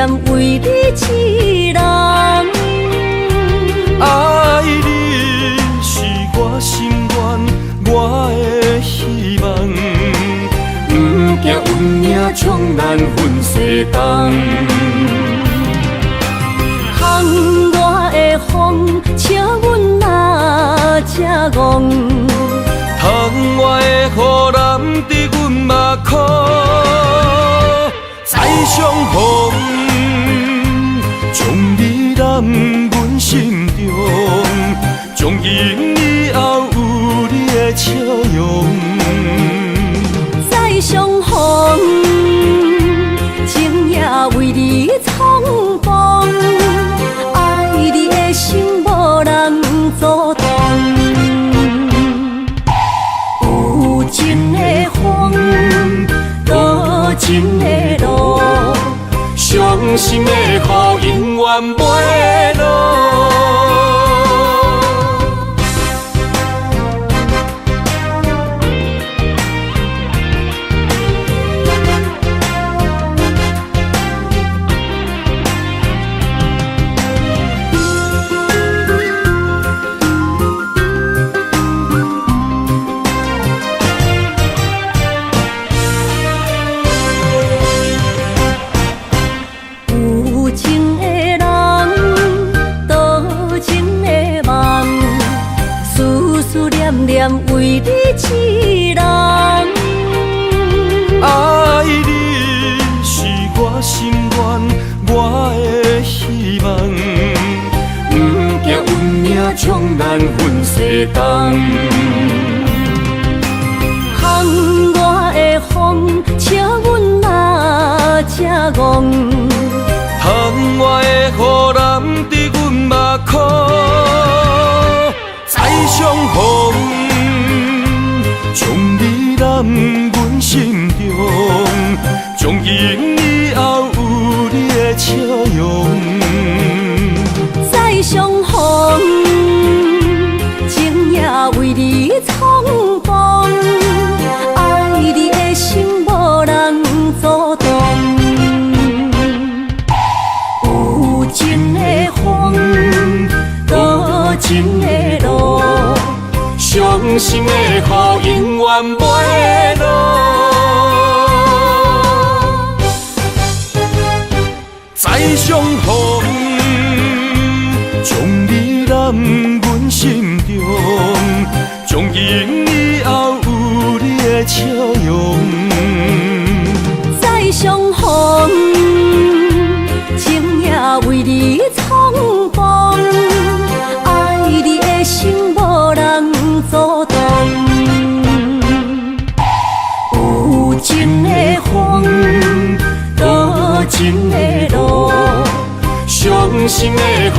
念为你一人。爱你是我心愿，我的希望。不惊运命将咱分西东。窗外的风，笑阮哪这戆。窗外的雨淋伫阮目眶，再相逢，将你揽阮心中，从今以后有你的笑容。再相逢，情也为你苍茫，爱你的心无人阻挡。有情的风，多情的路，伤心的雨永远袂落。为你一人，爱你是我心愿，我的希望。不惊运命将咱分西东。窗外的风，笑阮哪这戆。窗外的雨淋伫阮目眶，再相逢。将你揽阮心中，从今以后有你的笑容。再相逢，情也为你苍茫，爱你的心无人阻挡。有情的风，多情的路，伤心的雨永远袂落。再相逢，将你揽阮心中，从今以后有你的笑容。再相逢，情也为你苍茫，爱你的心无人阻挡。有情的风，多情的路，伤心的雨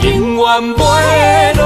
永远袂落。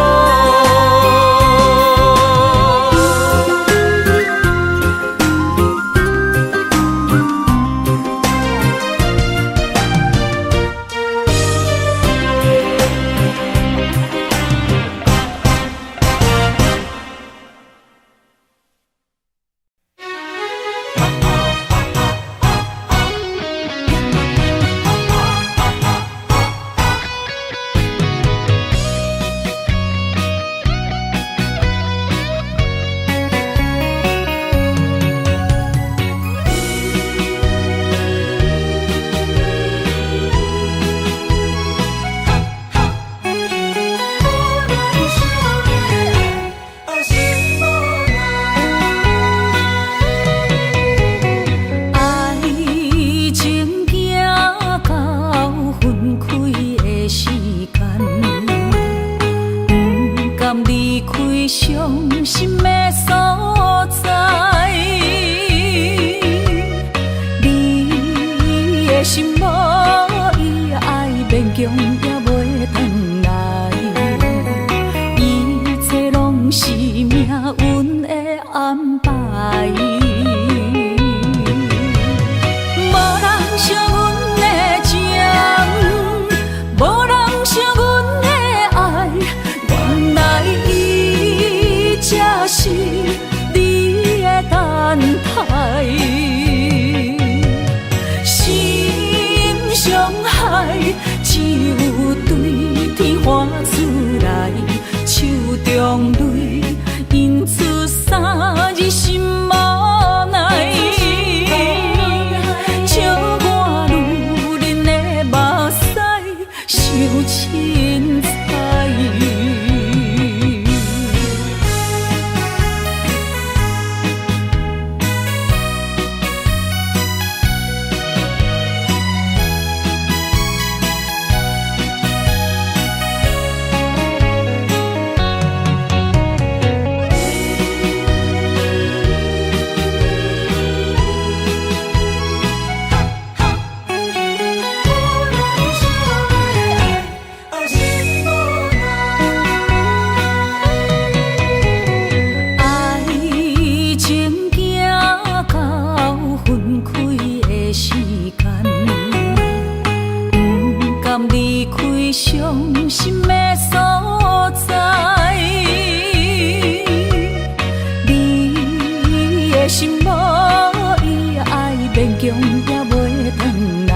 强也袂转来，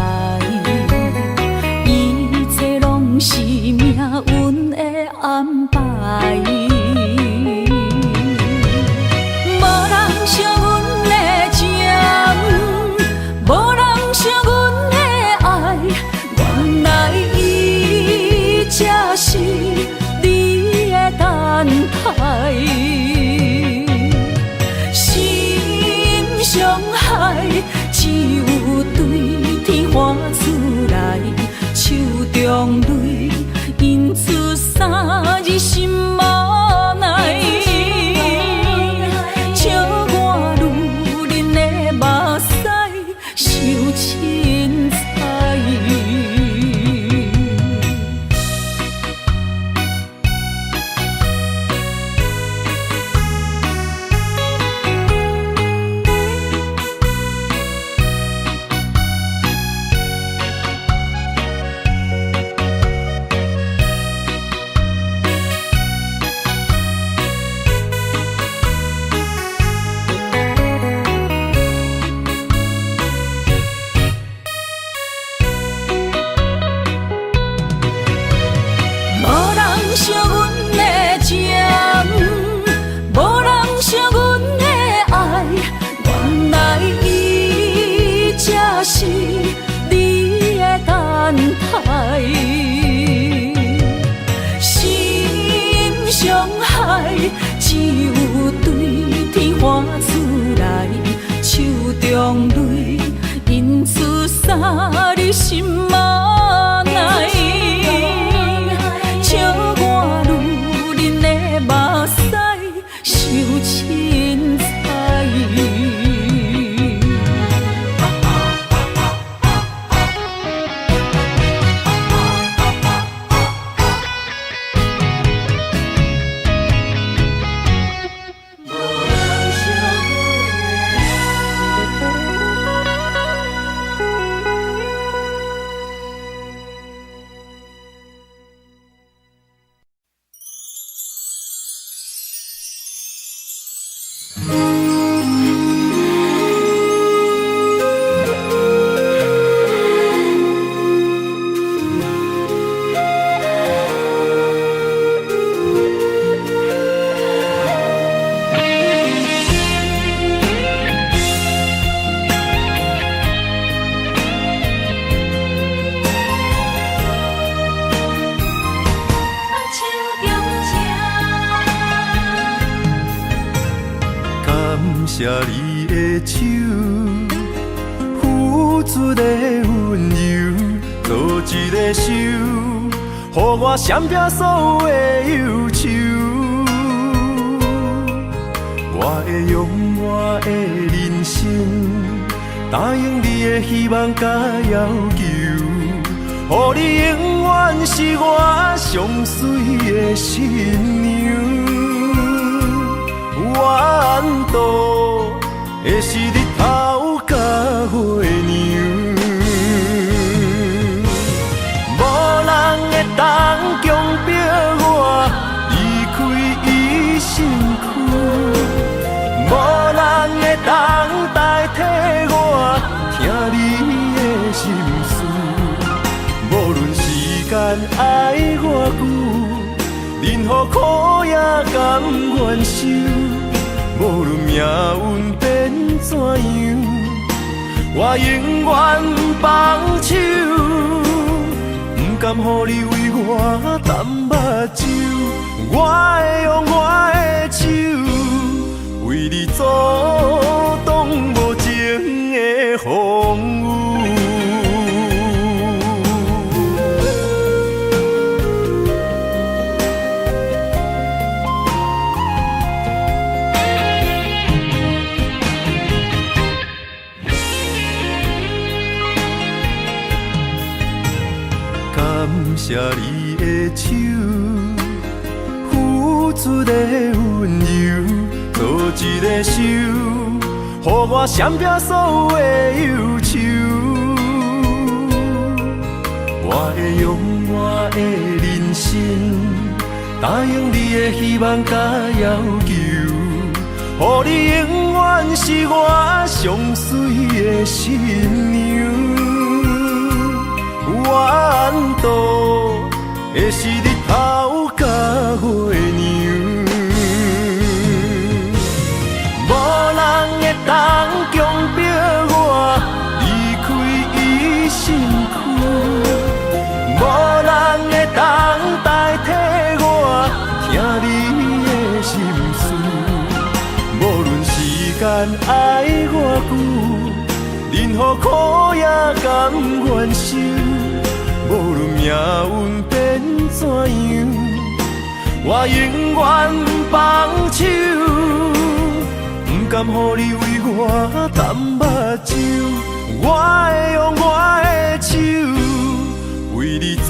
一切拢是命运的安排。无人惜阮的情，无人惜阮的爱，原来伊才是你的等待。伤害只有对天喊出来，手中泪因出三字心无奈，笑我女人的目屎受凊彩。惜阮的情，无人惜阮的爱，原来伊才是你的等待。心伤害只有对天喊出来，手中泪因出三字心无奈。目屎受凊彩，谢你的手，付出的温柔，做一个手，予我闪避所有的忧愁。我会用我的人生，答应你的希望甲要求，予你永远是我上水的新娘。缘途会是日头甲月亮，无人会当强迫我离开伊身躯，无人会当代替我听你的心事。无论时间爱偌久，任何苦也甘愿受。无论命运变怎样，我永远放手，不甘予你为我淡目睭。我会用我的手，为你阻挡无情的风雨。感谢你的手，付出的温柔，做一个手，予我闪避所有的忧愁。我会用我的人生，答应你的希望甲要求，予你永远是我上水的新娘。缘投的是日头甲月亮，无人会当强迫我离开伊身躯，无人会当代替我听你的心事。无论时间爱偌久，任何苦也甘愿受。无论命运变怎样，我永远放手，不甘予你为我淡目睭。我会用我的手，为你阻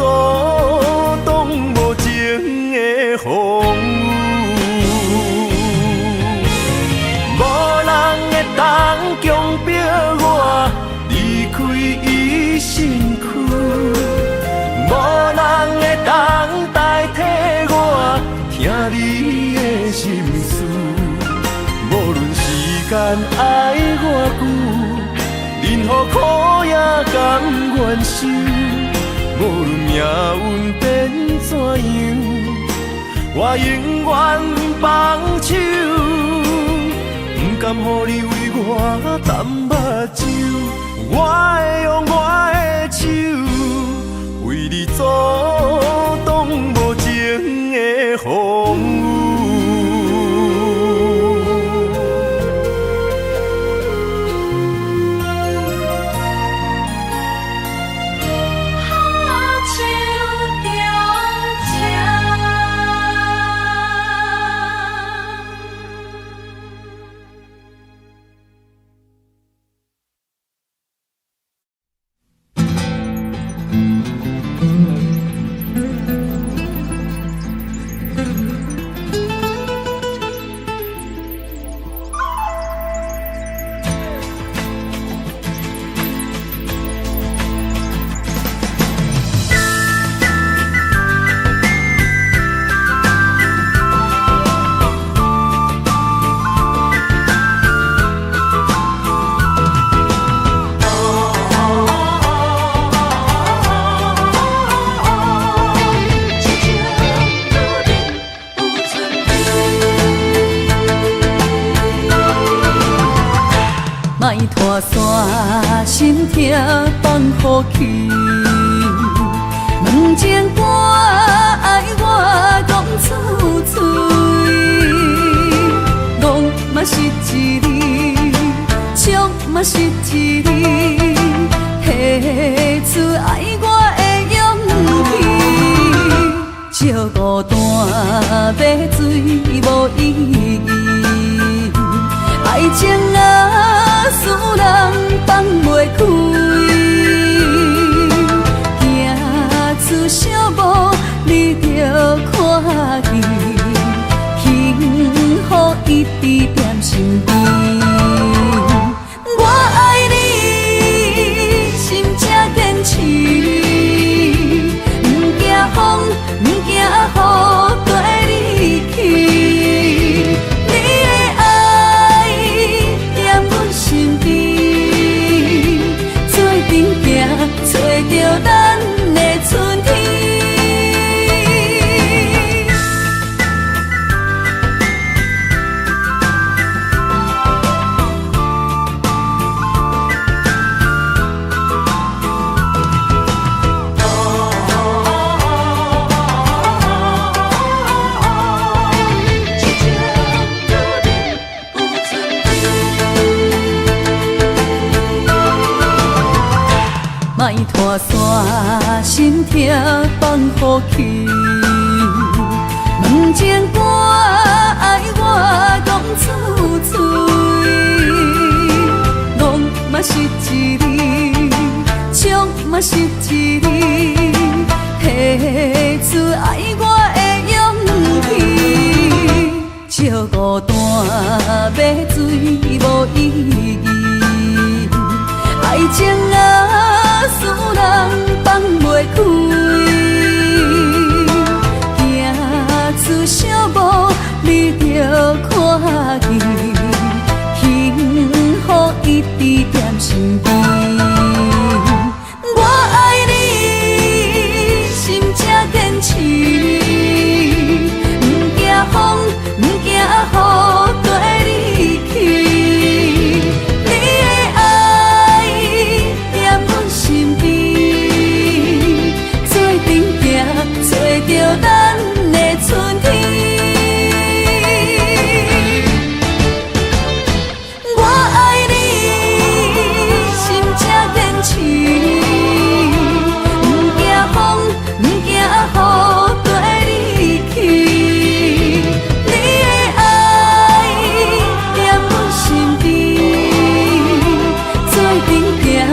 挡无情的风雨。无人会当强迫我离开伊身躯。无人会当代替我听你的心事，无论时间爱偌久，任何苦也甘愿受。无论命运变怎样，我永远放手，不甘予你为我淡目睭。我会用我的手，为你阻挡无情的风雨。莫拖山，心痛放乎去。问情歌爱我讲出嘴，戆嘛是一字，唱嘛是一字，提出爱我的勇气。照孤单要水无意义，爱情啊，使人放袂开，行出小步，你着看见，幸福一直踮身边。我爱你，心正坚持，不惊风，不惊雨，跟你去。你的爱踮阮身边，做阵行，找着咱的春天。莫拖山，心痛放乎去。问情歌爱我讲出嘴，戆嘛是一字，唱嘛是一字，提出爱我的勇气。照孤单要水无意义，爱情啊，使人放袂开，行出小步，你着看见。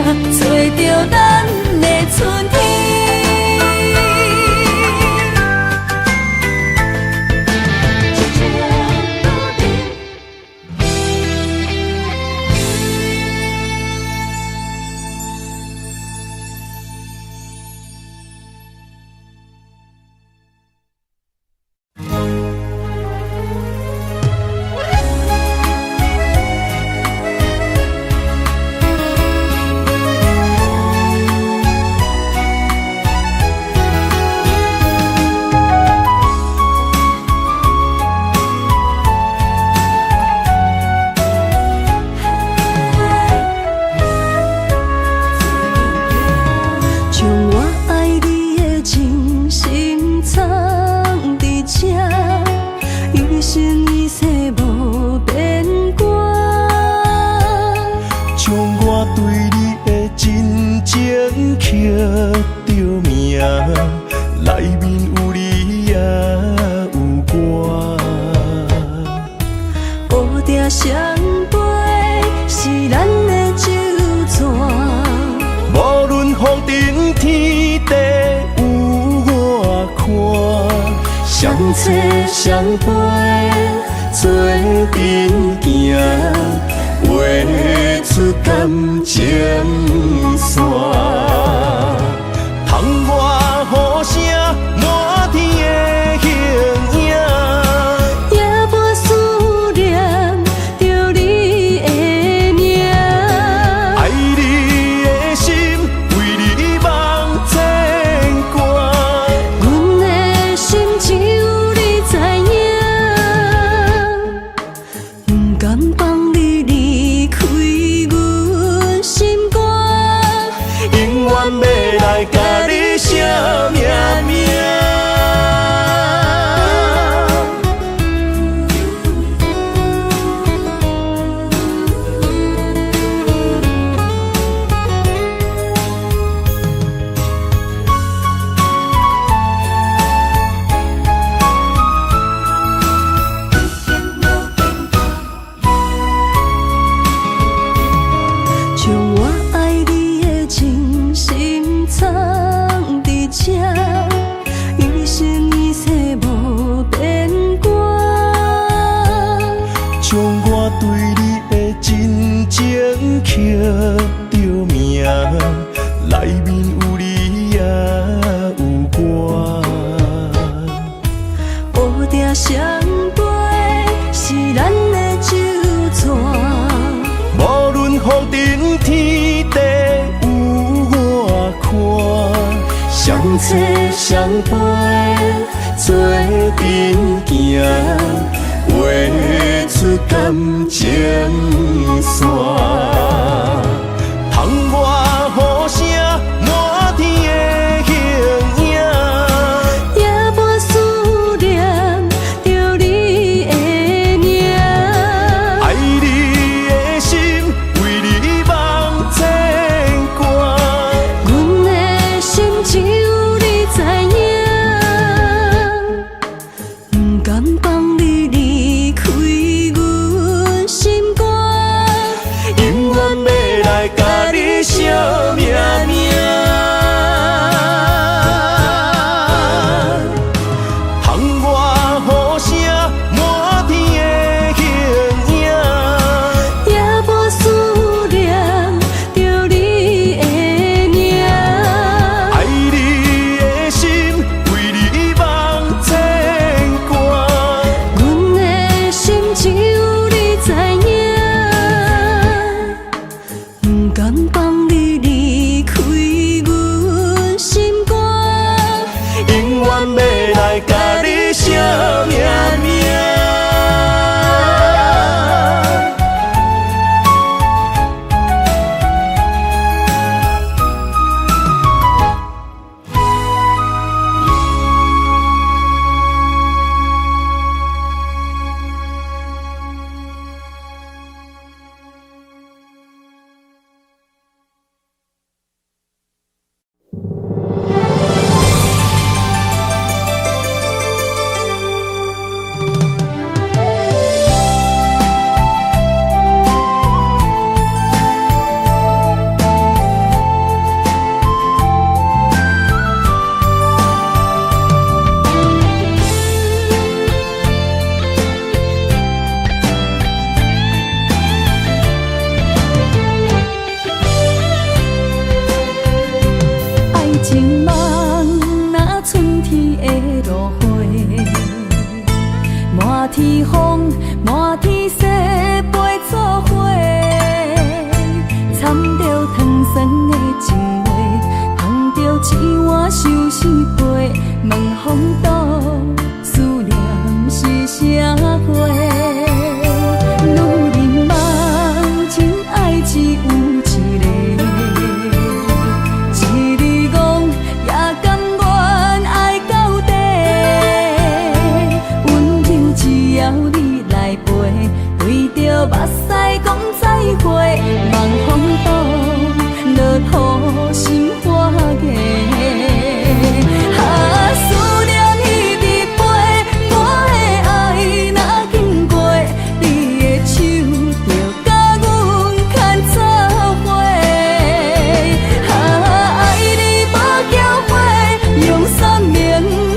找着咱的春天。相陪做阵行，画出感情线。窗外雨声满天的形影，夜半思念着你的名。爱你的心为你梦牵挂，阮的心只有你知影，不甘放你离开阮心肝，永远要来甲你写名名。将我爱你的真心藏伫这，一生一世无变卦。将我对你的真情刻着名，内面有你也有我。乌定相陪是咱的酒泉。无论风尘天地有我看，相扯相陪做阵行，画出感情线。窗外雨声满天的形影，夜半思念着你的名。爱你的心为你梦牵挂，阮的心只有你知影，不甘放你离开阮心肝，永远要来甲你写名名。窗外雨声满天的形影，夜半思念着你的名。爱你的心为你梦牵挂，阮的心只有你知影，不甘放你离开情梦若春天的落花，满天风，满天雪，陪作伙，掺着糖酸的情话，捧着一碗相思杯，问风度思念是啥货？女人梦真爱只有一个，一字讲也甘愿爱到底，温柔只要你来陪，对着目屎讲再会，望风度落雨心花芽。思念一直飞，我的爱若经过，你的手就甲阮牵做伙。爱你无缴费，用生命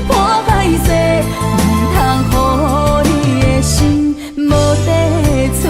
破海誓，唔通予你的心无地找。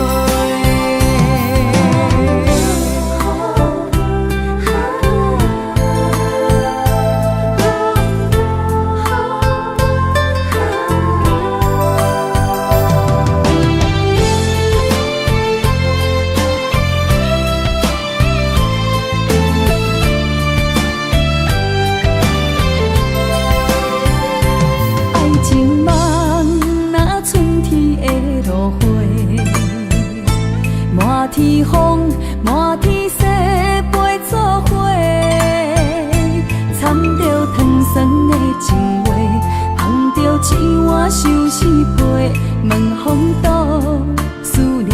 爱情梦若春天的落花，满天风，满天雪，陪作伙，掺着糖酸的情话，捧着一碗相思杯，问风度思念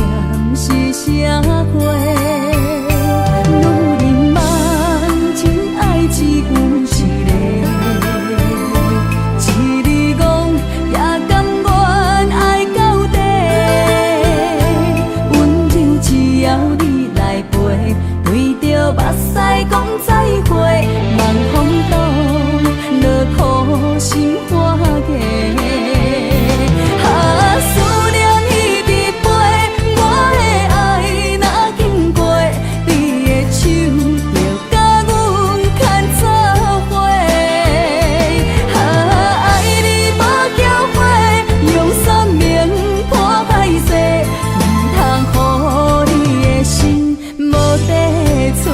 是啥货？女人梦真爱只有一个，一字讲也甘愿爱到底，温柔只要你来陪，对着目屎讲再会，望风度落雨心花芽。思念一直飞，我的爱若经过，你的手就甲阮牵做伙。爱你无缴费，用生命破海誓，唔通予你的心无地找。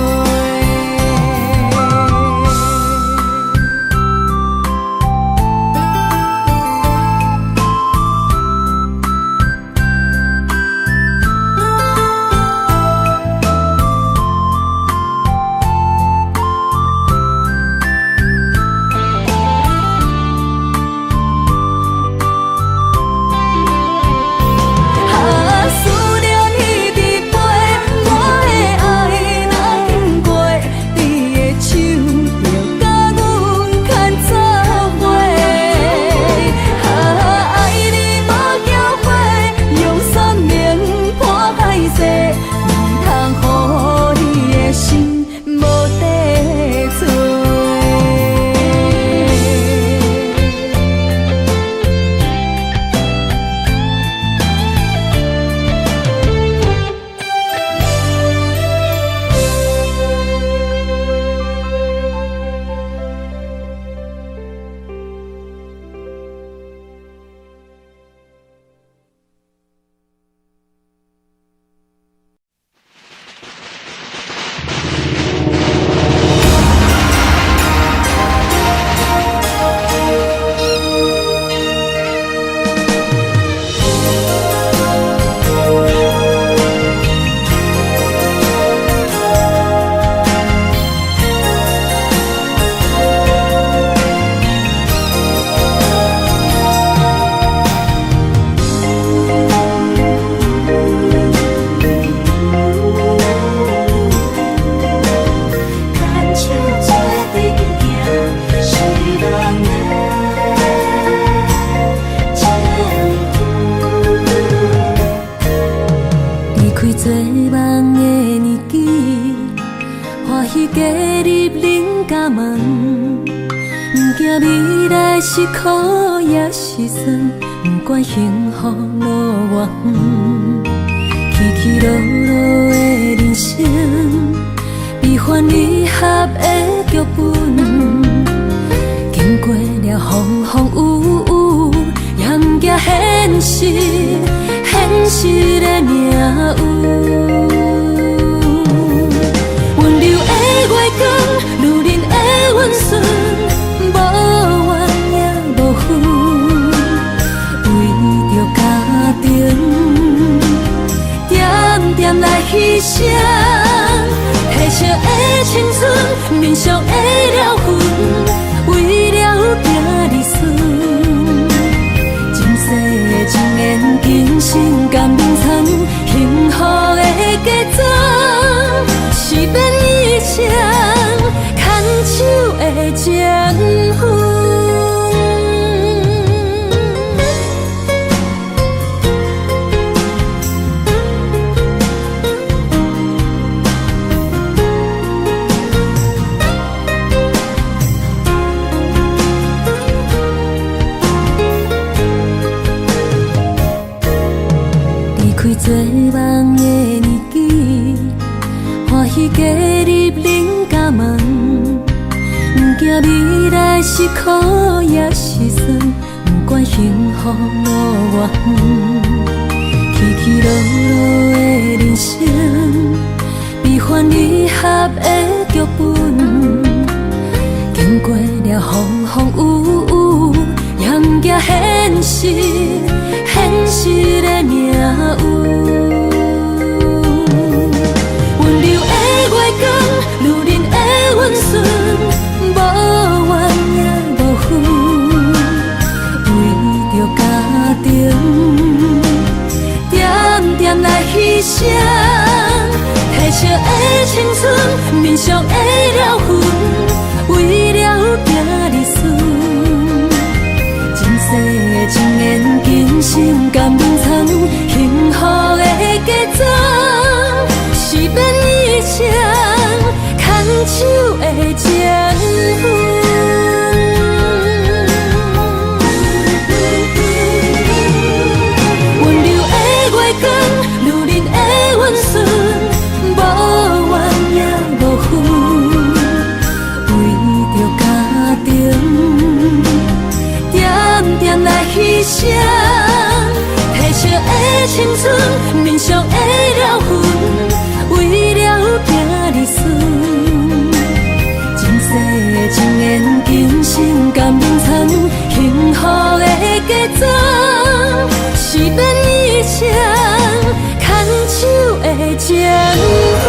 思念一直飞，我的爱若经过，你的手就甲阮牵做伙。爱你无缴费，用生命破海誓，唔通予你的心无地找。做梦的年纪，欢喜加入恁家门，不惊未来是苦也是酸，不管幸福路偌远，起起落落的人生，比悲欢离合的剧本，经过了风风雨雨，严加现实，现实的命运。温柔的月光，女人的温顺，无怨也无恨，为着家庭，点点来牺牲。褪色的青春，面上的了痕，为了拼儿孙。前世情缘，今生甘眠藏，幸福的家庄，是变以前牵手的情分。做梦的年纪，欢喜加入恁家门，不惊未来是苦也是酸，不管幸福路偌远，起起落落的人生，悲欢离合的剧本，经过了风风雨雨，严加现实，现实的命运。温柔的月光，女人的温顺，无怨也无恨，为着家庭，点点来牺牲。褪色的青春，面上的了痕，为了拼儿孙。前世情缘，今生甘眠藏，幸福的家庄，是变以前牵手的情分。温柔的月光，女人的温顺，无怨也无恨，为着家庭，点点来牺牲。褪色的青春，面上的了痕，为了拼儿孙。前世情缘，今生甘眠藏，幸福的家庄，是变以前牵手的情分。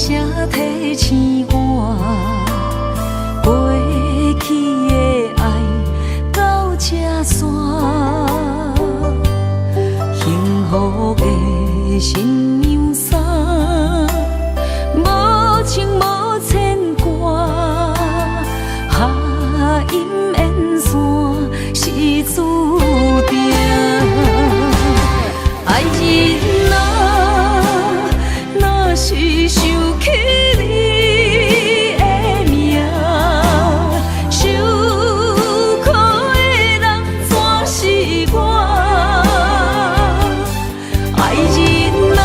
声提醒我，过去的爱到这线，幸福的新娘衫，无情无牵挂，下阴缘线是注定，爱人啊，若是想起你的名，受苦的人全是我。爱人啊，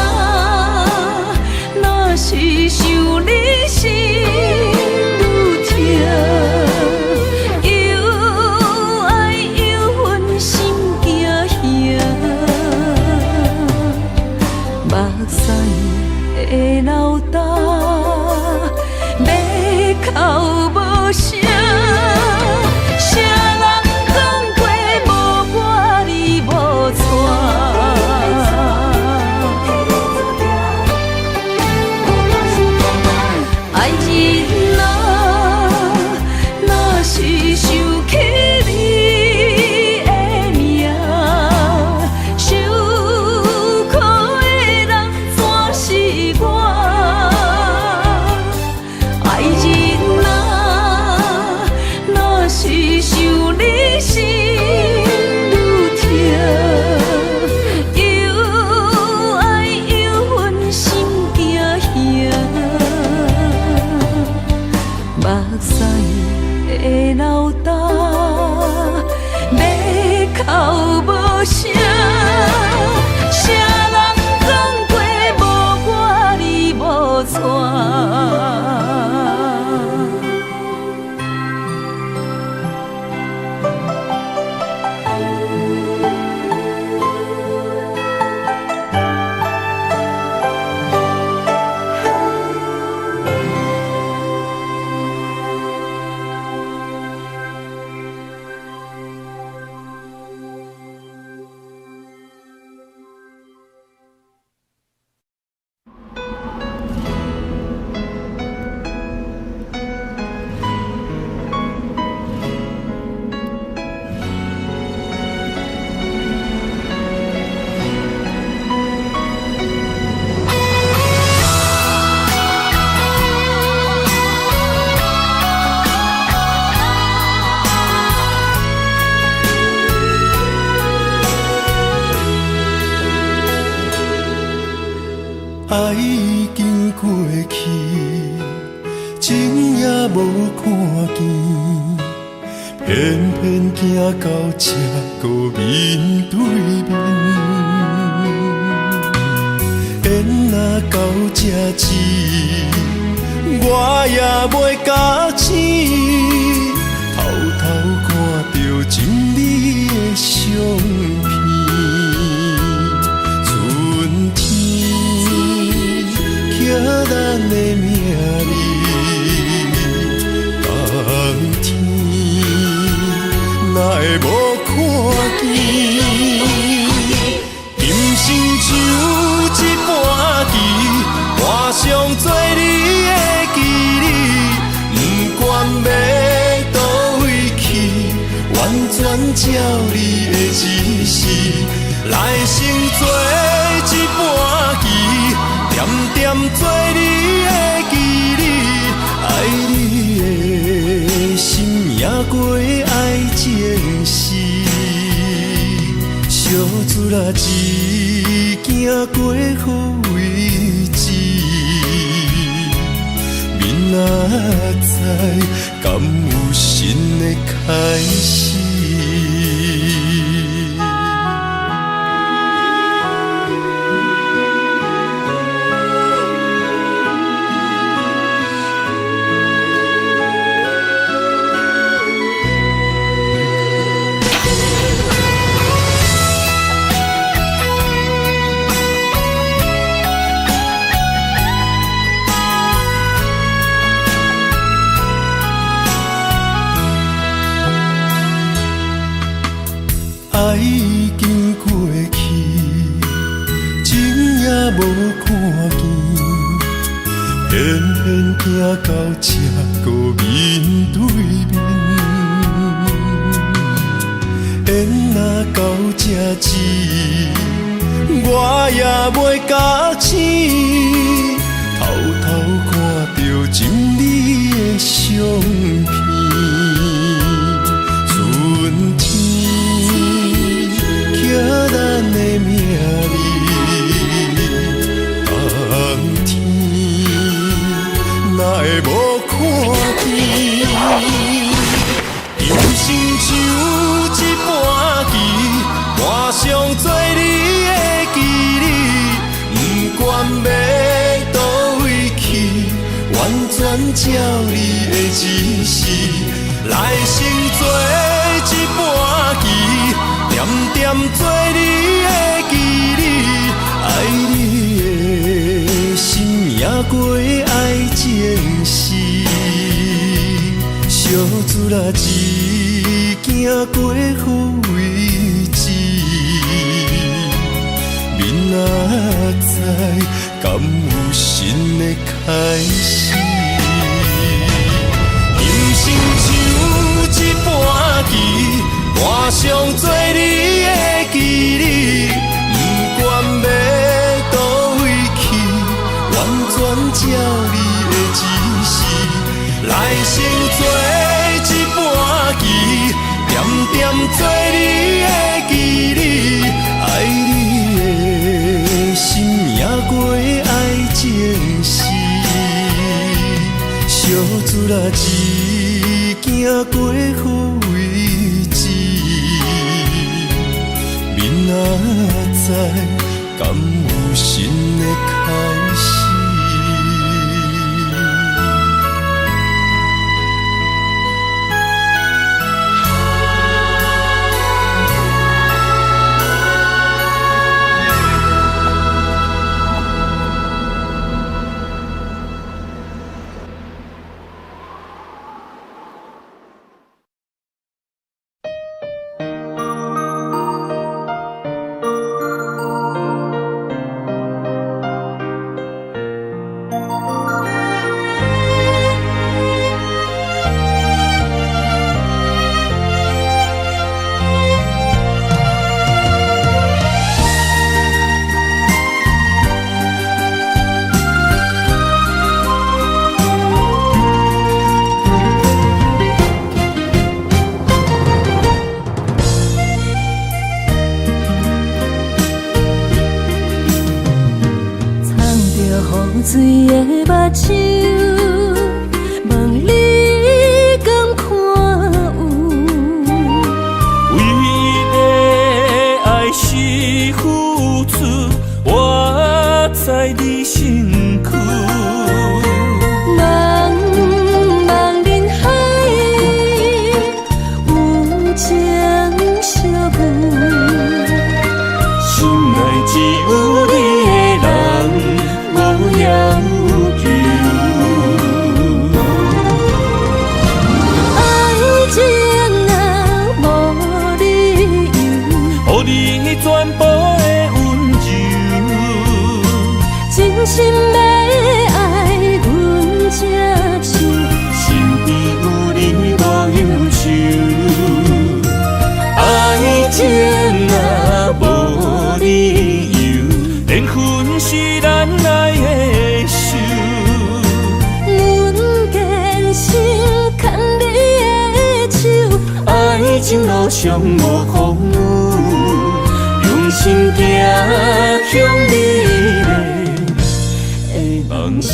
若是想你心愈痛，又爱又恨心惊吓，目屎的流干，要哭无声，谁人讲过无我你无带。爱人啊，若是想起你的名，受苦的人全是我。爱人啊，若是想你心愈痛，又爱又恨心惊吓，目屎的流干，要哭无声，谁人讲过无我你无带。爱已经过去，情也无看见，偏偏行到这个面对面。缘若到这止，我也袂甲醒，偷偷看到真美的相片。春天刻咱的名字，冬天哪会无看见？今生只有一盘棋，换上做你的记忆，不管要倒位去，完全照你的指示，来生做一盘棋，点点做你的记忆，爱你的心也过爱情诗，小船啊一行过好位置，明仔载敢有新的开始？爱已经过去，情也无看见，偏行到这个面对面，缘若到这止，我也袂甲醒，偷偷看到情侣的相片，春天寄咱的名字，冬天哪会无看见？人生像一盘棋，换上做你的记忆，不管要倒位去，完全照你的指示，来生做一盘棋，点点做你的记忆，爱你的心也过爱情事，小子啦一行过好位置，明仔载敢有新的开始？人生像一盘棋，换上做你的记忆，不管要倒位去，完全照你的指示，来生做一盘棋，点点做你的记忆，爱你的心也过爱情事，小子啦一行过好位置，明仔载敢有新的开始？水的目睭，问你敢看有？为了爱是付出，我在你身躯。茫茫人海，有情相伴，心内只有你的人。无要求，爱情若无理由，予你全部的温柔，真心要爱阮才像，身边有你无忧愁，爱情若无理由，连分是咱爱的手。阮坚信牵你的手，爱情路上无风雨，用心行向美丽的梦想。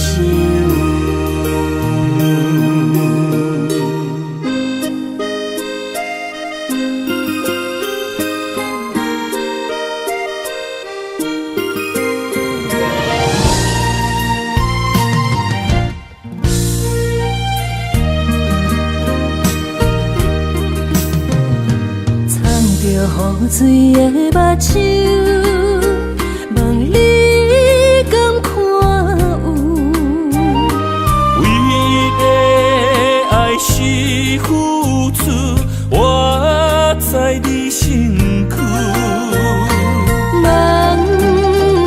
雨水的目睭，问你敢看有？为了爱是付出，我在你身躯。茫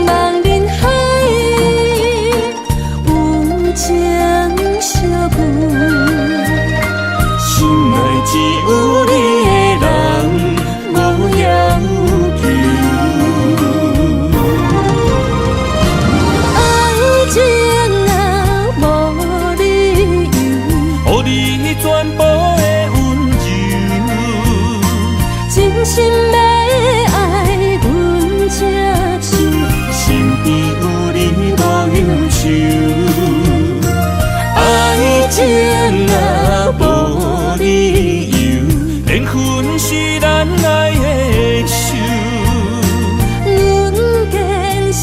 茫人海，有情心要爱阮才手，身边有你无忧愁，爱情若无理由，缘分是咱爱的手。阮坚守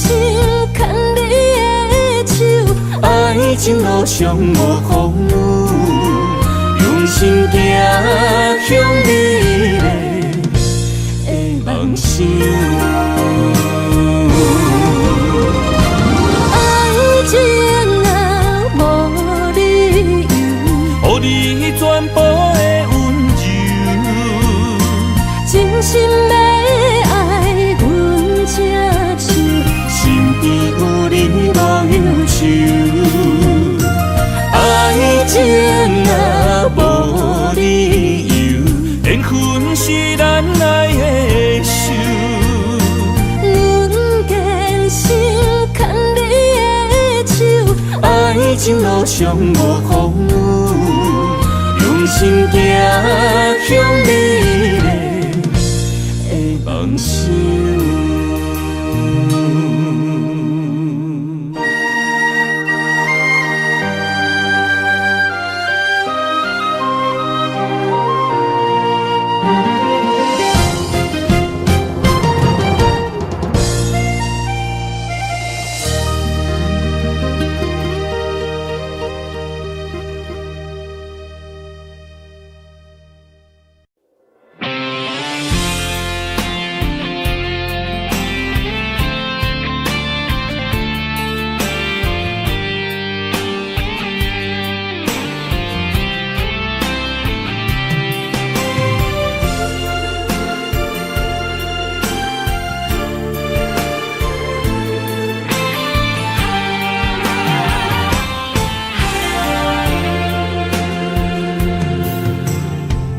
牵你的手，爱情路上无风雨，用心行向美丽的梦想。爱情若无理由，予你全部的温柔，真心要爱阮才手，身边有你无忧愁。爱情若无理由，缘分是咱爱的手。阮坚守牵你的手，爱情路上无风雨，用心行向美丽的梦想。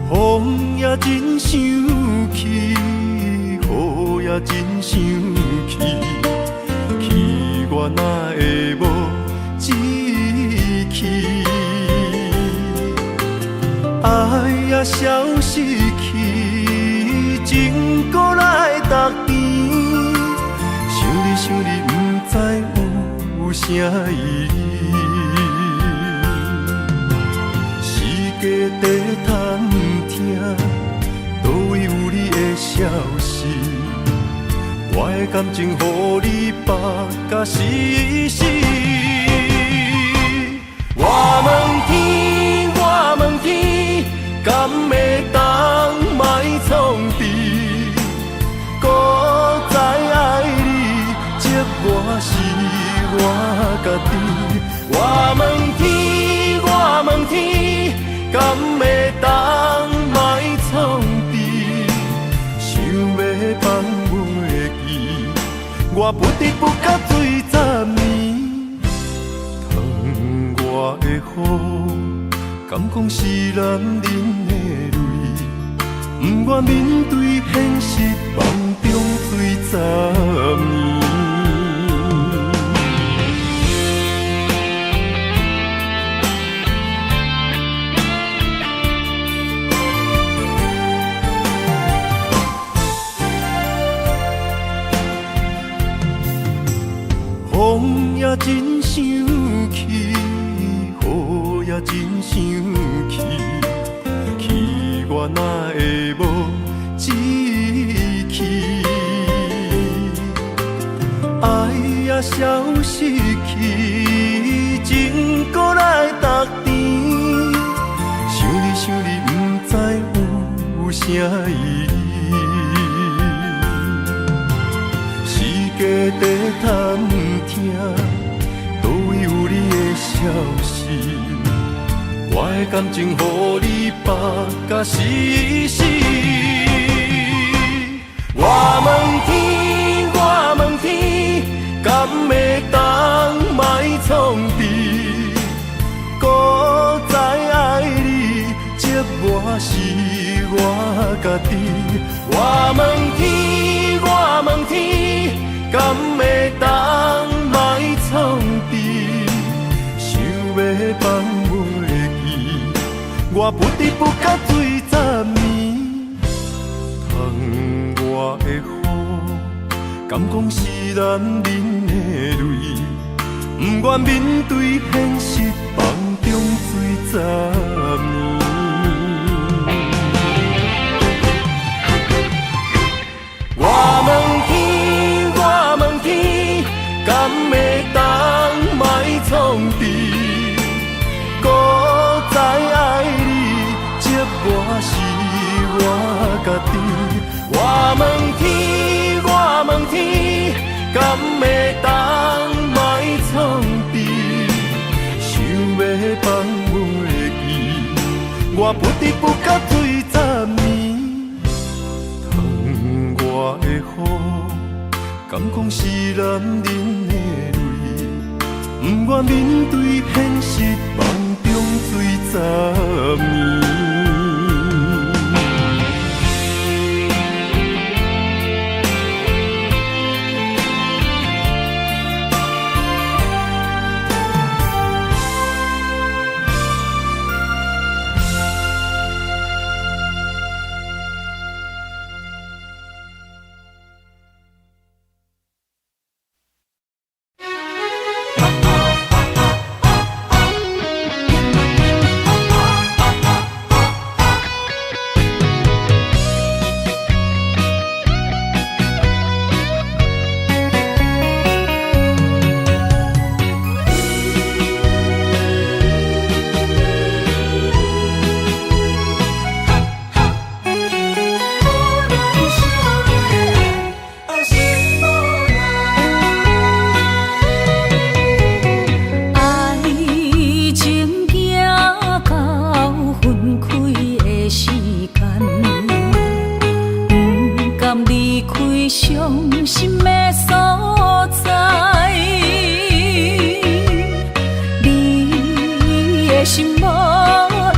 风也真生气，雨也真生气，气我哪会无志气？爱也消失去，情搁来逐甜。想你想你，不知有啥意义。时家地探听，倒位有你的消息？我的感情，予你绑甲死死。我问天，我问天，敢会当莫创治？搁再爱你，这我是我家己。我问天，我问天，敢会当莫创治？想要放袂记，我不得不甲水10年。疼我的雨，敢讲是男人的泪？不愿面对现实，梦中水10年。风也真生气，雨也真生气，气我哪会无志气？爱也消失去，情搁来逐甜。想你想你，不知有啥意义？时家地探听，倒位有你的消息？我的感情，予你绑甲死死。我问天，我问天，敢会当莫创治？搁再爱你，这我是我家己。我问天，我问天，敢会当莫创治？想要放袂记，我不得不甲水10年。我的雨，敢讲是男人的泪，不愿面对现实，梦中水十年。我问天，我问天，敢会当卖创治？孤在爱你，寂寞是我家己。我问天，我问天，敢会当卖创治？想要放袂记，我不得不甲水十年。窗外的雨，敢讲是男人的泪，不愿面对现实，梦中水十年。伤心的所在，你的心无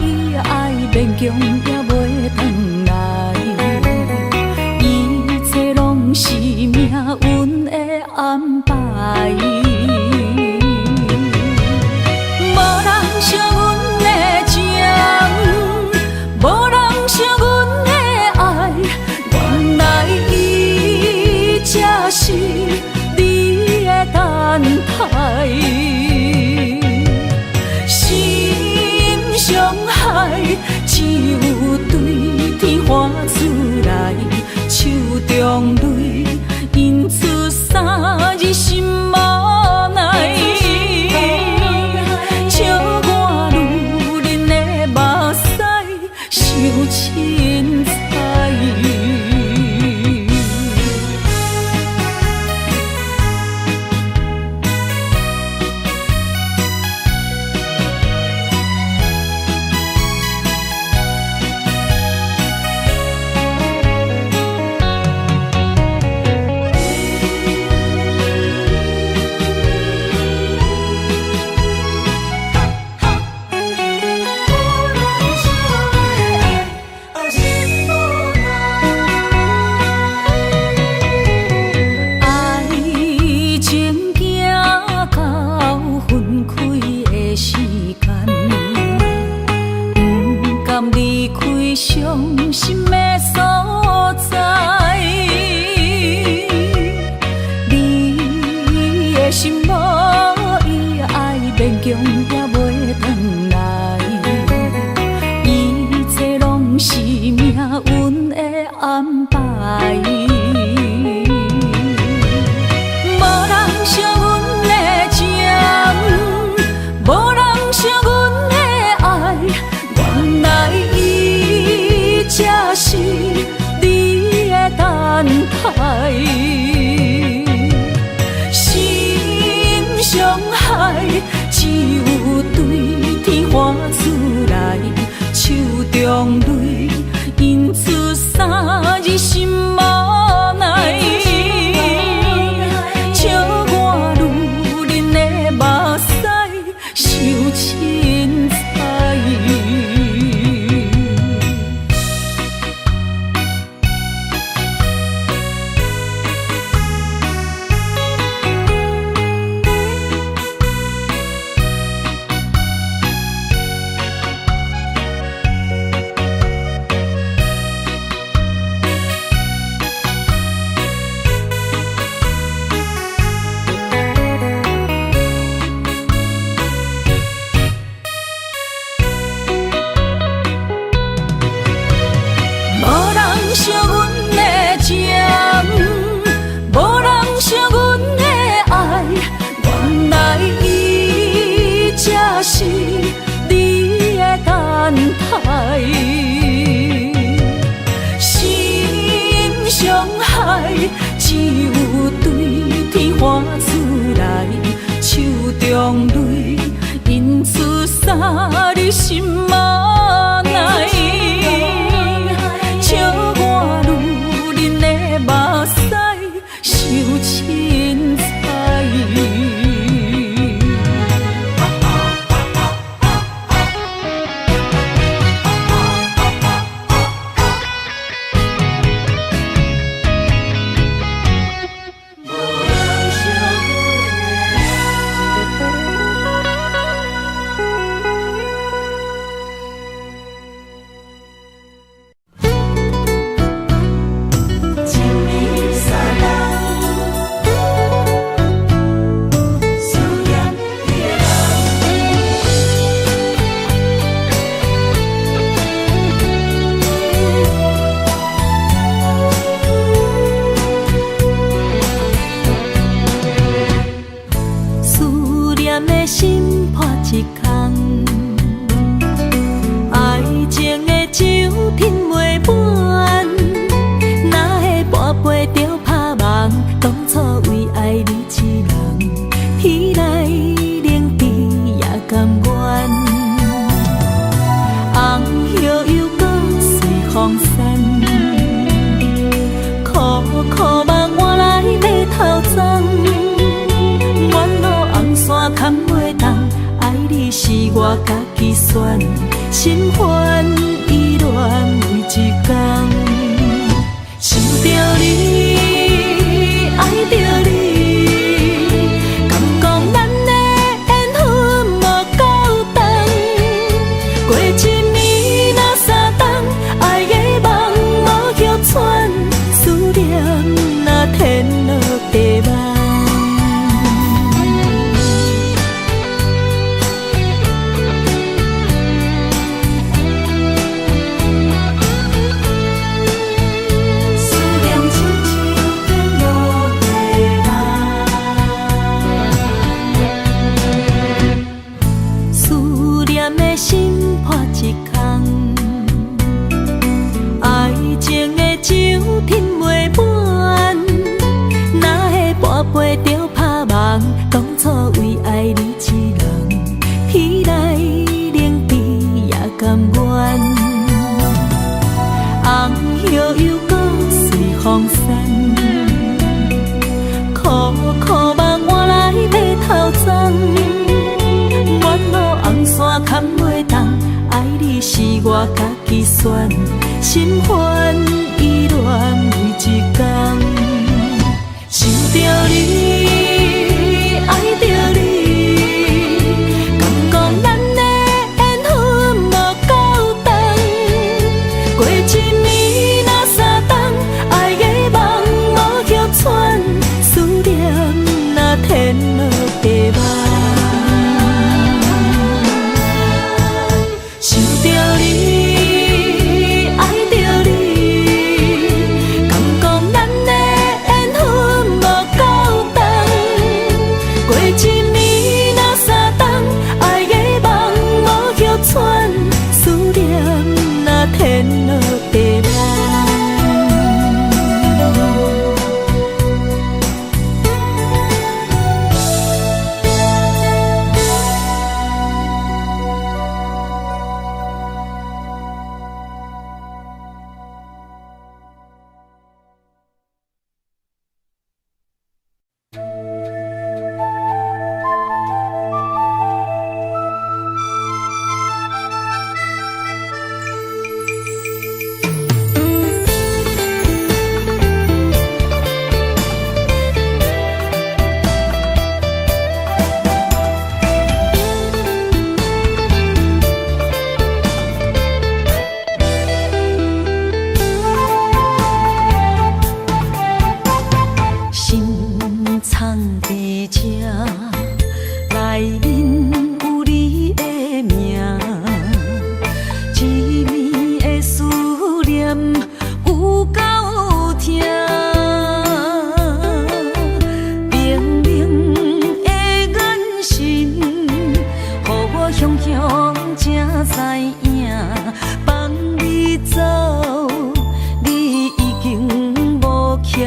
伊爱勉强也袂转来，一切拢是命运的安排。无人惜阮的情，无人惜阮的爱，原来伊才伤害，只有对天花出来，手中泪印出啥你心嘛奈，笑我女人的目屎受凊彩。我家己选，心烦意乱为一天，想着你，爱着你，敢讲咱的缘分无够长，过一年若三冬，爱的梦无许喘，思念若天落地网。我家己选，心烦意乱为一天，想着你，爱着你，敢讲咱的缘分无够长，过一年若三冬，爱的梦无许喘，思念若天落地网。想着你，爱着你，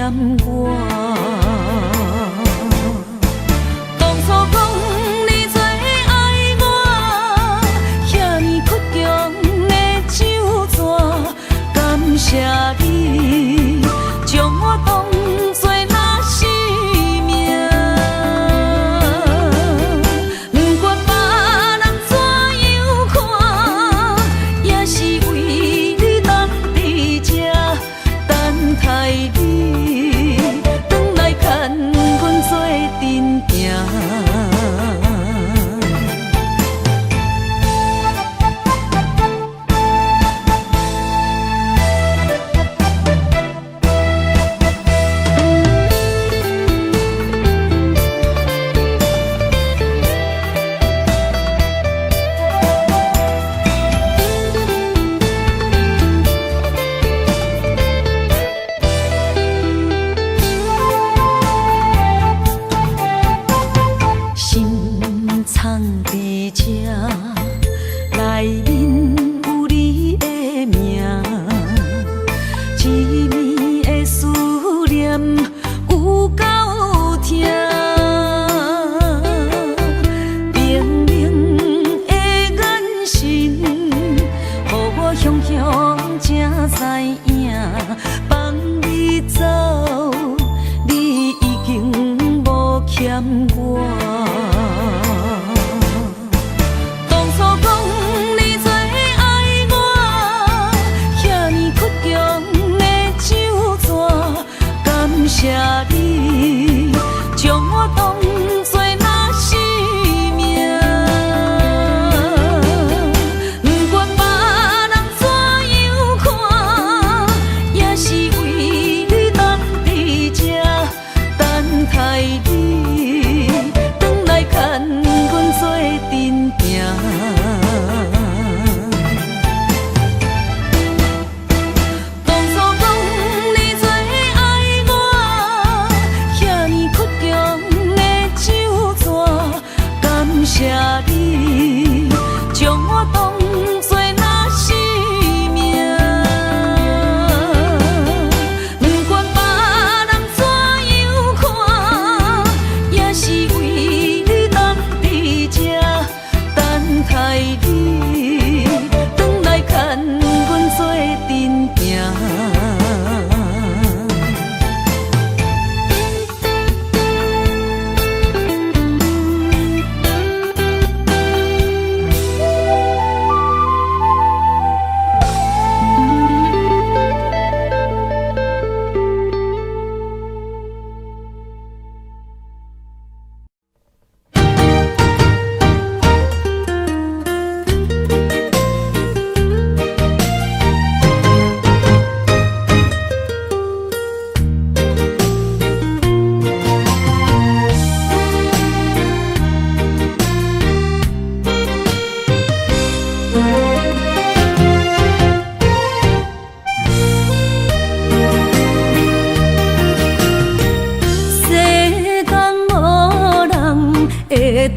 我。当初讲你最爱我，遐尼倔强的手纸，感谢你将我当作那生命。不管别人怎样看，也是为你等伫这，等待你转来牵阮做阵行。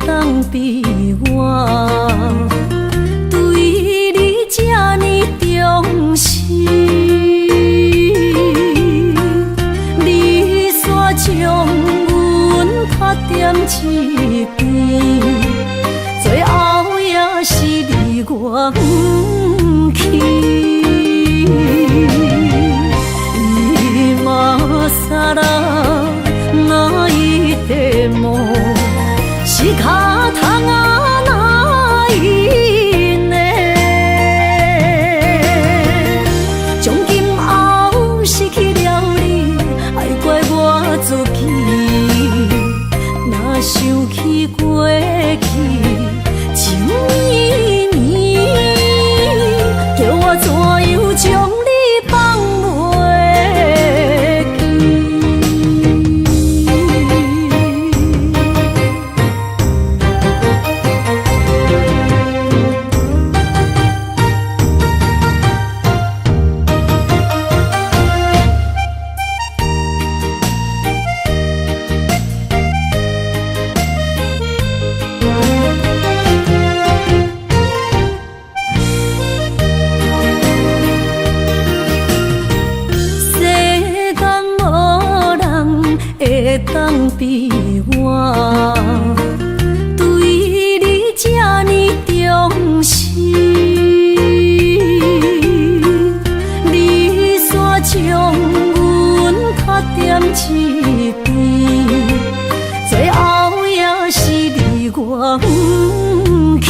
当比我对你这呢重视，你煞将阮拍点一边，最后也是你我不去。今ら泣いても仕方がないね。从今后失去了你，爱怪我自己。若想起过去情绵绵，叫我怎样将你放袂记？当比我对你这呢重视，你煞将阮较点一边，最后也是你我不去。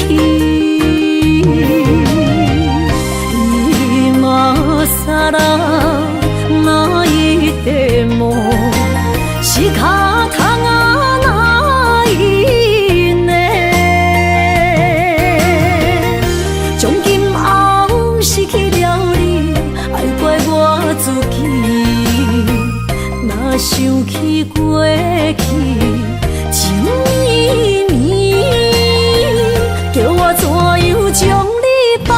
今さら泣いても仕方がないね。从今后失去了你，爱怪我自己。若想起过去情绵绵，叫我怎样将你放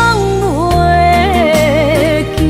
袂记？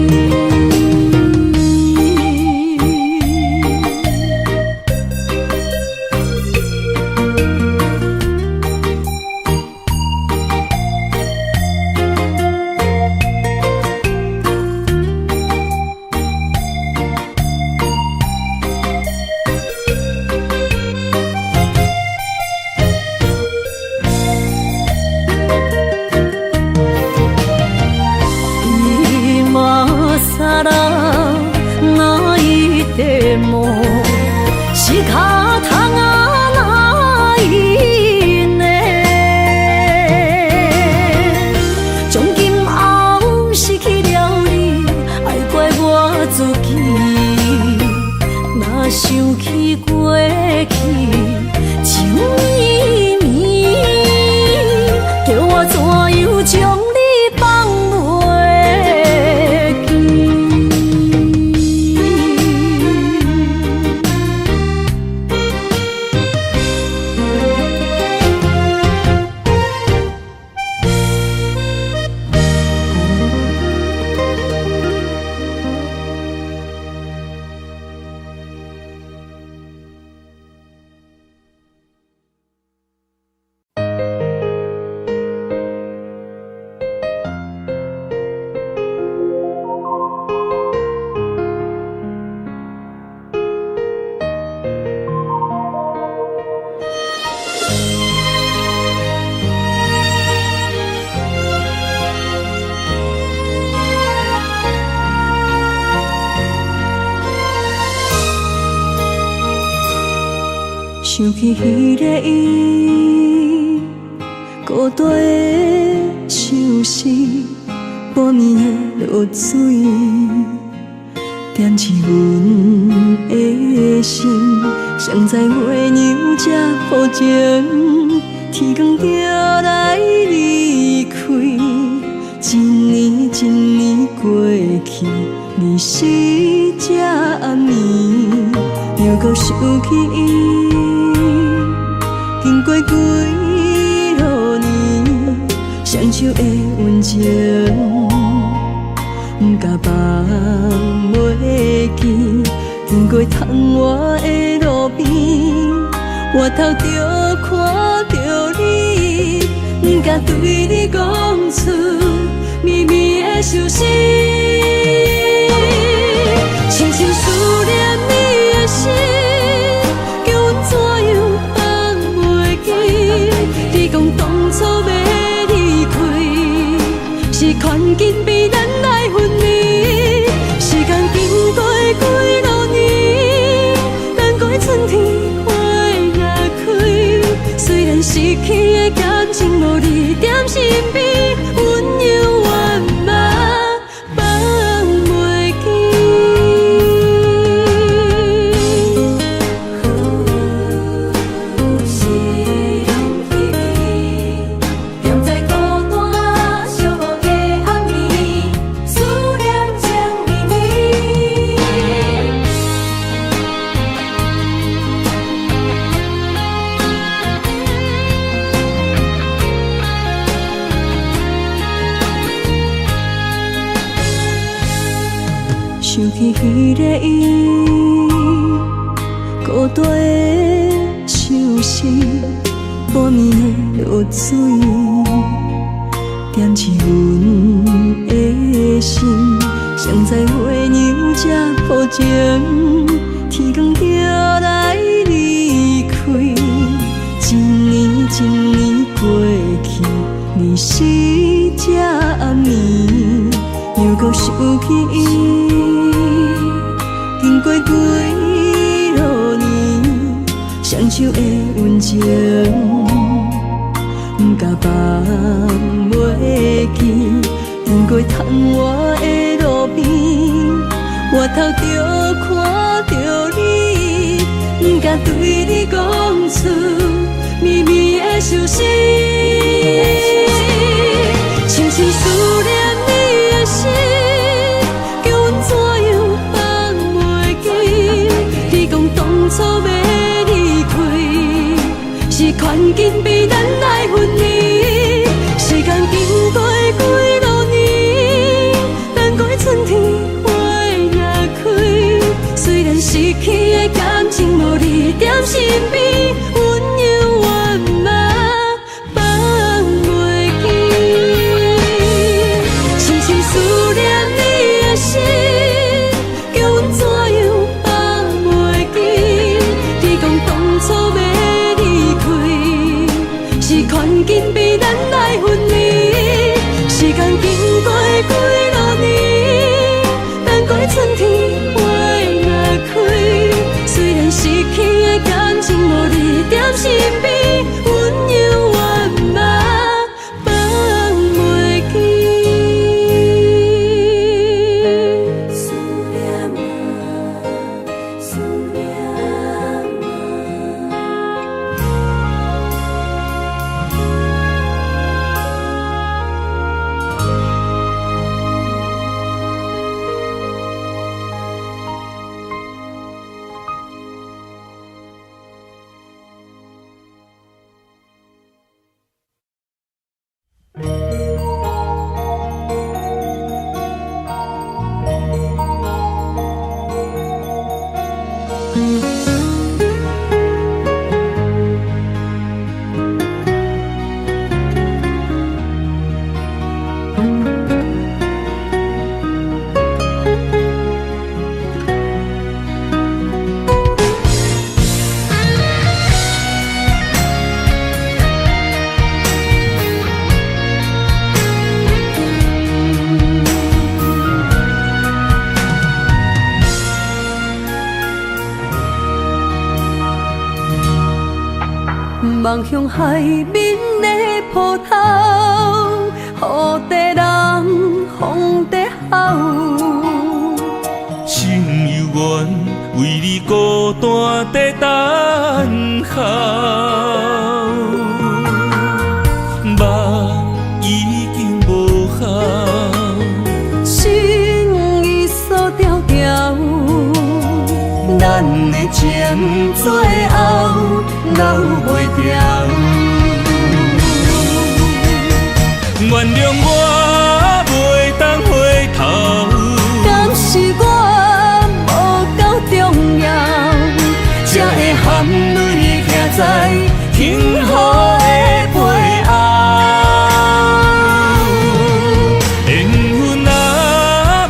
さら泣いても仕方がないね。从今后失去了你，爱怪我自己。若想起过去情绵绵，叫我怎样将你放袂记？想起彼个伊，孤单的相思，半暝的落水，点起阮的心。谁知月娘这抱情，天光就来离开。一年一年过去，你是这暗暝，又搁想起伊。经过几落年，双手的温情，不敢放袂记。经过窗外的路边，我头就看到你，不敢对你讲出秘密的相思。深深思念你的心，叫阮怎样放袂记？你讲当初要离开，是看紧比咱来分离。时间经过几落年，等过春天花也开。虽然失去的感情无你踮心边，温柔圆满放袂记。是容易，踮在孤单寂寞的暗暝，思念情绵绵。想起彼个伊，孤单的相思，半暝的落水，点起阮的心。谁知月娘这抱情，天光就来离双手的温情，不甲放袂记。经过窗外的路边，我头就看着你，不敢对你讲出绵绵的相思。深深思念你的心，叫阮怎样放袂记？你讲当初要离开，是权紧被咱来分离。时间经过几多年，等待春天花若开。虽然失去的感情无你踮身边，温柔我嘛放袂记。深深思念你的心，叫阮怎样放袂记？你讲当初要离开，是权紧被咱来分离。时间经过几多年，等待春天花若开。虽然失去的感情无你踮身边，温柔我嘛放袂记。思念啊，思念望向海面的波涛，雨地人，风地吼。心犹原为你孤单在等候，梦已经无效，心已锁条条。咱的情最后留袂掉，原谅我袂当回头，敢是我无够重要，才会含泪徛在幸福的背后。缘分啊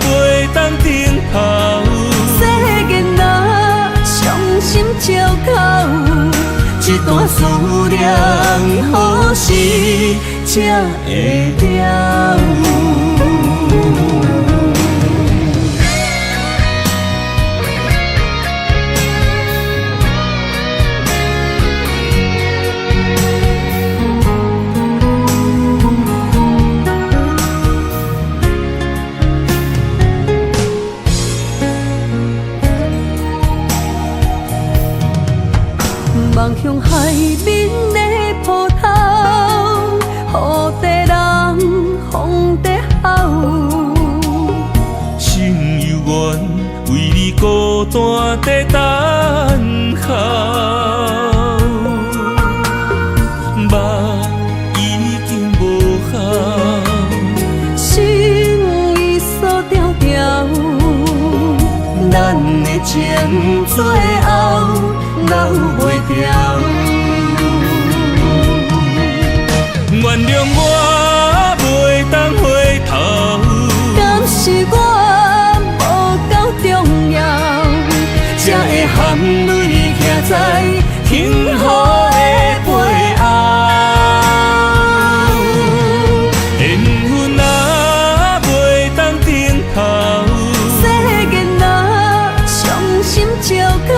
袂当停靠，世间啊伤心借口，一段思念何时才会了？望向海面的波涛，雨地人，风地吼。心犹原为你孤单在等候，梦已经无效，心已锁条条。咱的情最后留袂掉，原谅我袂当回头，敢是我无够重要，才会含泪徛在幸福的背后。缘分啊袂当停靠，世间啊伤心借口，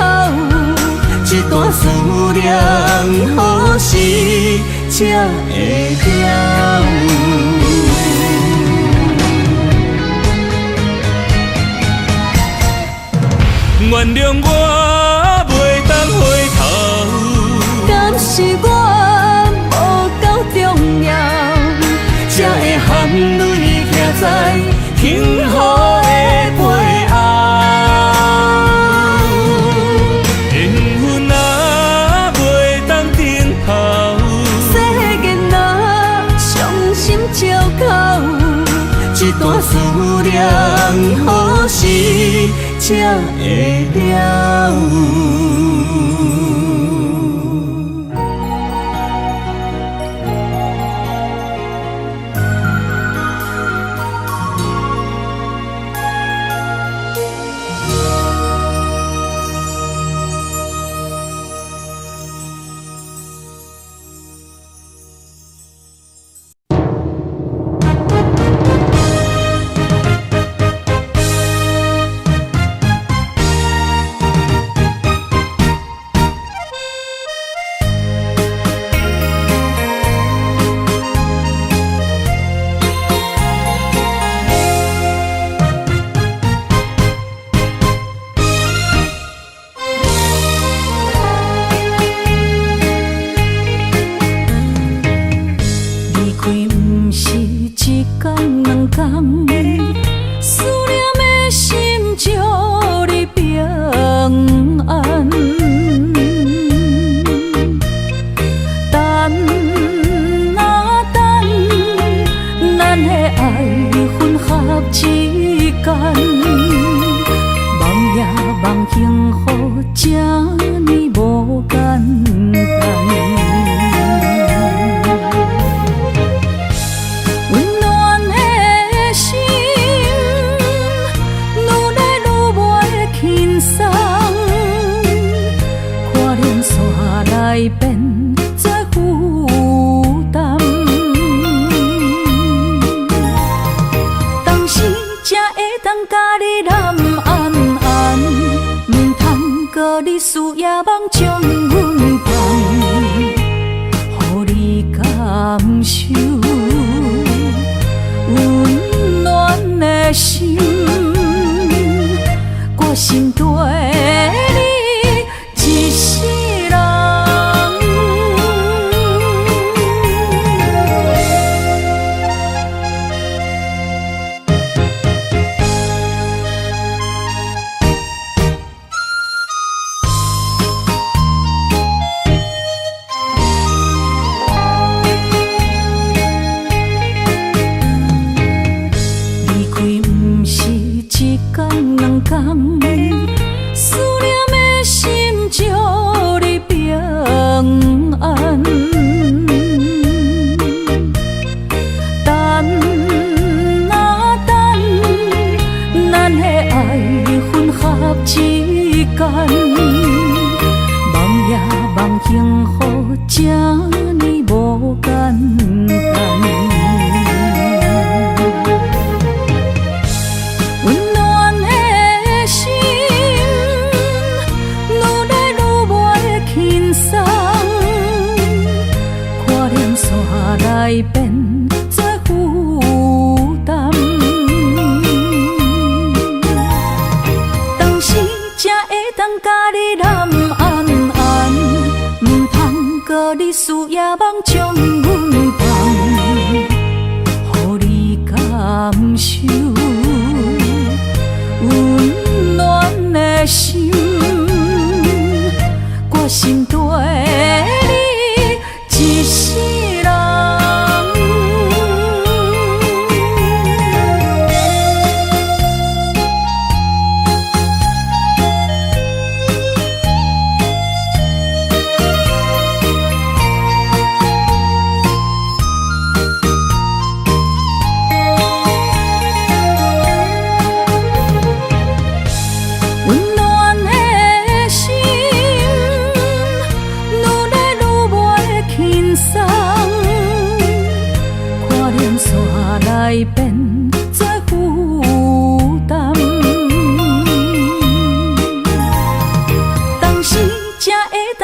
一段思念，何时才会了？原谅我袂当回头，敢是我无够重要，才会含泪徛在幸福的背后？缘分啊袂当等候，世间若伤心借口，一段思念，何时才会了？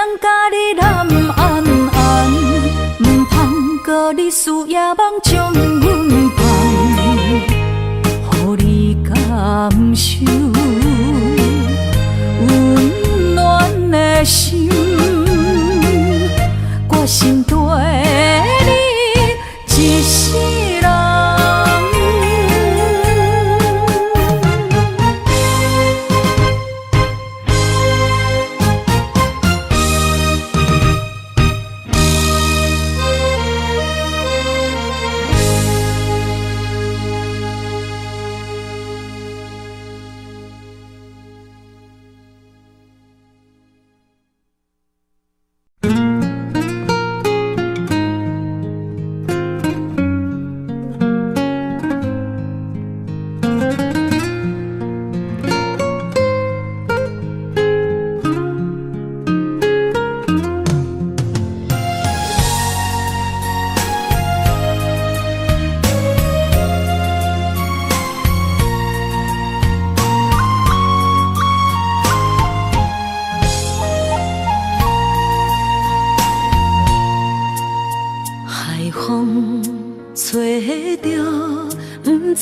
当甲你揽安安，唔通搁你思夜梦将阮放，予你感受温暖的心，决心对你一世人。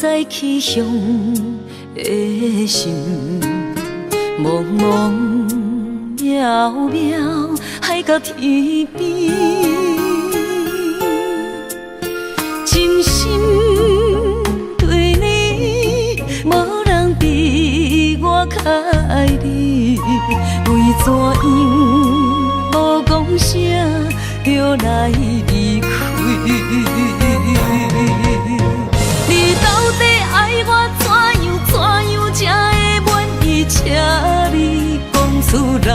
在气象的心，茫茫渺渺海角天边，真心对你，无人比我较爱你。为怎样无讲声就来离开？你到底爱我怎样才会满意？请你讲出来，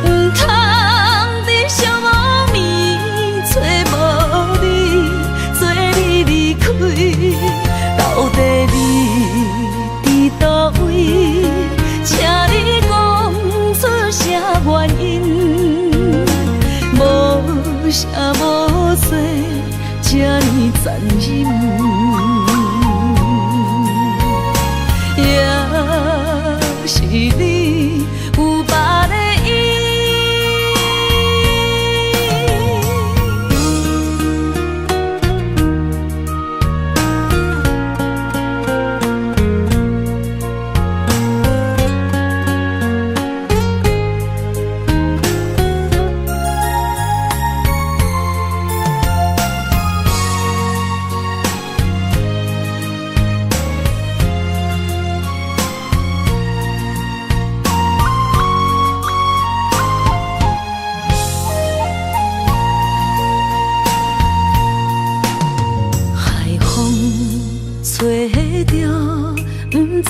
唔通在寂无眠找无你，做你离开。到底你伫倒位？请你讲出啥原因？无啥无做。这呢残忍，也是你有别的意。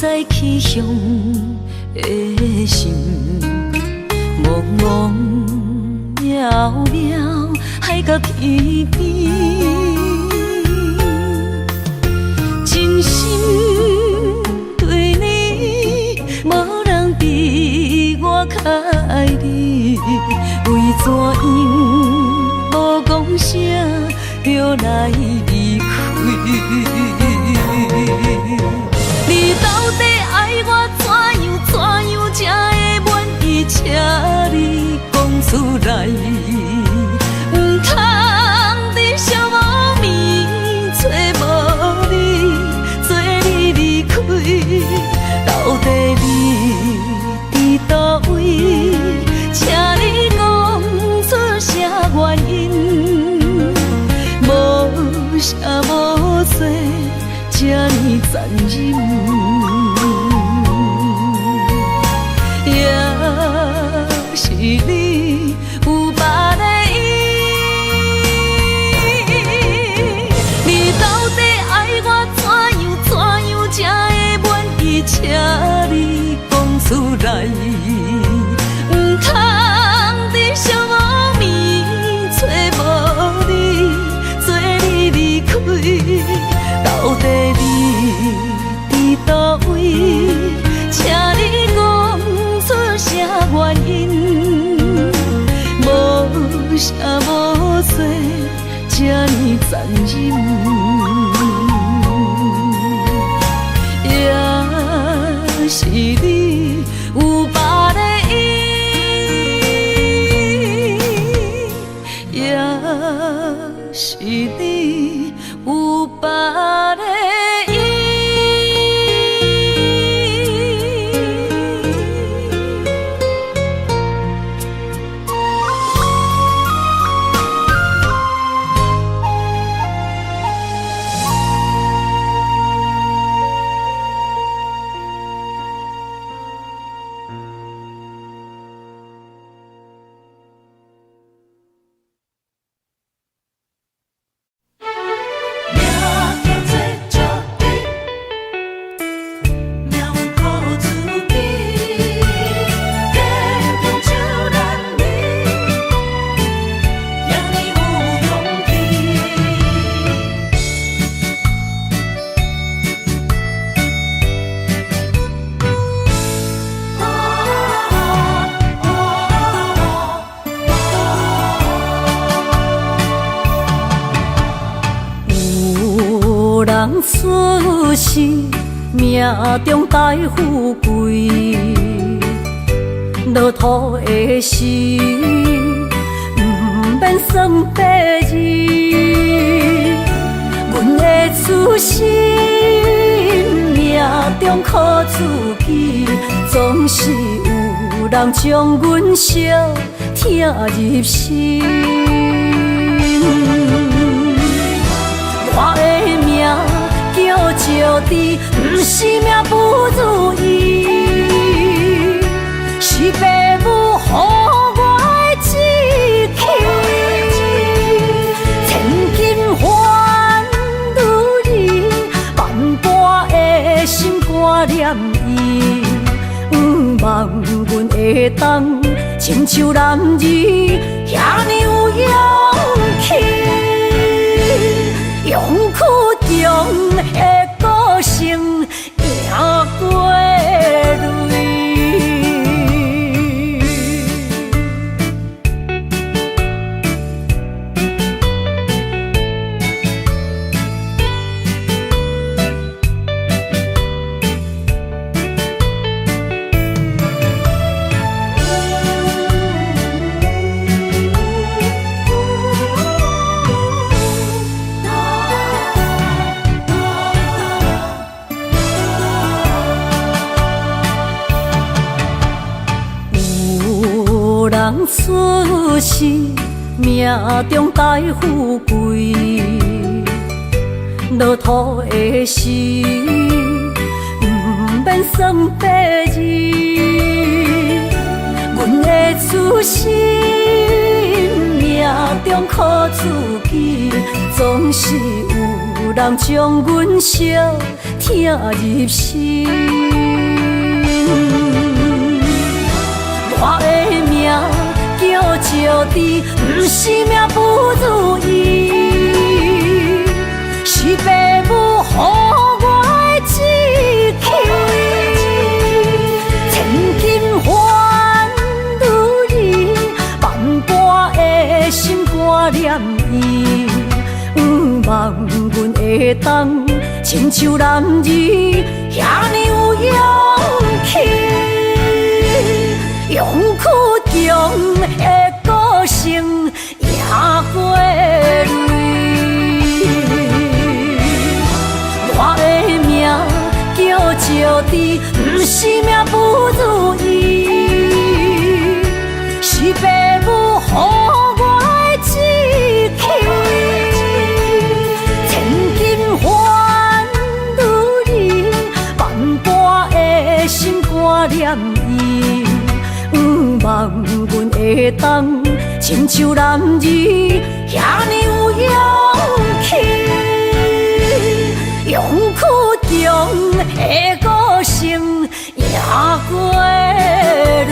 在气象的心，茫茫渺渺海角天边，真心对你，无人比我较爱你。为怎样无讲声就来离开？你到底爱我怎样才会满意？请你讲出来，唔通在寂无眠找无你，做你离开。到底你伫倒位？请你讲出啥原因？无啥无做。这呢残忍，也是你有别的意。你到底爱我怎样才会满意？请你讲出来，唔通在寂无眠找无你，做你离开。到底你伫倒位？请你讲出啥原因？无啥无做，这呢残忍，也是你有别的意。人出世，命中带富贵，落土的时，不免算白字。阮的出身，命中靠自己，总是有人将阮惜听入心。我的命叫石地，不是命不如意，是父母予我的志气。千金换如意，万般的心挂念伊，望阮会当亲像男儿遐尼有勇气。勇屈强的个性，赢过泪。人出世，命中带富贵，落土的时，不免算白字。阮的出身，命中靠自己，总是有人将阮惜听入心。我的命叫石地，不是命不如意，是父母予我的志气。千金换如意，万般的心挂念伊，望阮会当亲像男儿遐尼有勇气。勇屈强的个性，赢过泪。我的命叫石地，不是命不如意，是父母予我的志气。千金换如意，万般的心挂念伊。望阮会当亲像男儿遐尼有勇气，勇屈强的个性赢过泪。